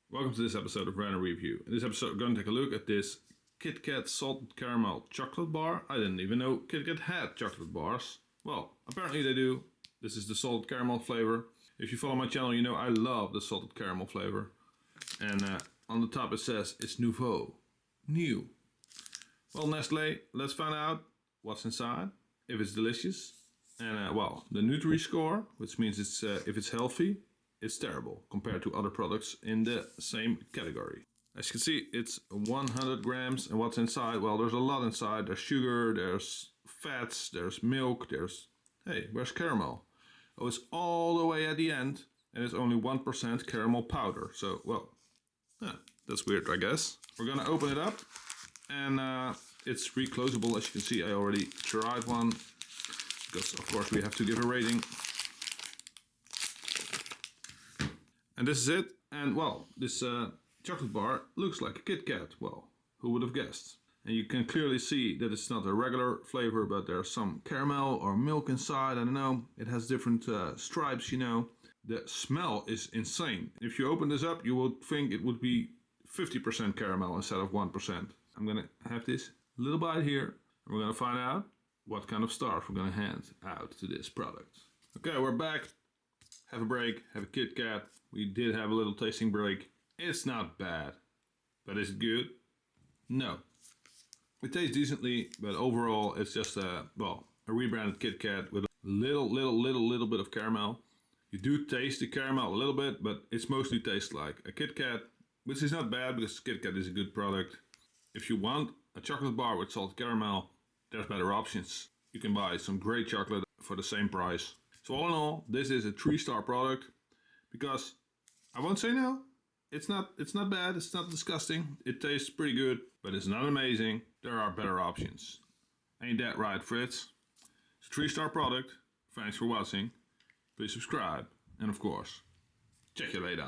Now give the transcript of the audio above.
Welcome to this episode of Random Review. In this episode we're going to take a look at this KitKat Salted Caramel chocolate bar. I didn't even know KitKat had chocolate bars. Well, apparently they do. This is the salted caramel flavor. If you follow my channel you know I love the salted caramel flavor. And on the top it says it's nouveau. New. Well, Nestle, let's find out what's inside, if it's delicious. And well, the Nutri score, which means it's if it's healthy, it's terrible compared to other products in the same category. As you can see, it's 100 grams, and what's inside? Well, there's a lot inside. There's sugar, there's fats, there's milk, there's... Hey, where's caramel? Oh, it's all the way at the end, and it's only 1% caramel powder. So, well, that's weird, I guess. We're gonna open it up, and it's reclosable. As you can see, I already tried one, because of course we have to give a rating. And this is it. And well, this chocolate bar looks like a KitKat. Well, who would have guessed? And you can clearly see that it's not a regular flavor, but there's some caramel or milk inside. I don't know. It has different stripes, you know. The smell is insane. If you open this up, you would think it would be 50% caramel instead of 1%. I'm gonna have this little bite here, and we're gonna find out what kind of stars we're gonna hand out to this product. Okay, we're back. Have a break, have a KitKat. We did have a little tasting break. It's not bad, but is it good? No. It tastes decently, but overall it's just a rebranded KitKat with a little bit of caramel. You do taste the caramel a little bit, but it's mostly tastes like a KitKat, which is not bad because KitKat is a good product. If you want a chocolate bar with salted caramel, there's better options. You can buy some great chocolate for the same price. So all in all, this is a 3-star product because I won't say no. It's not bad, it's not disgusting. It tastes pretty good, but it's not amazing. There are better options. Ain't that right, Fritz? It's a 3-star product. Thanks for watching. Please subscribe. And of course, check you later.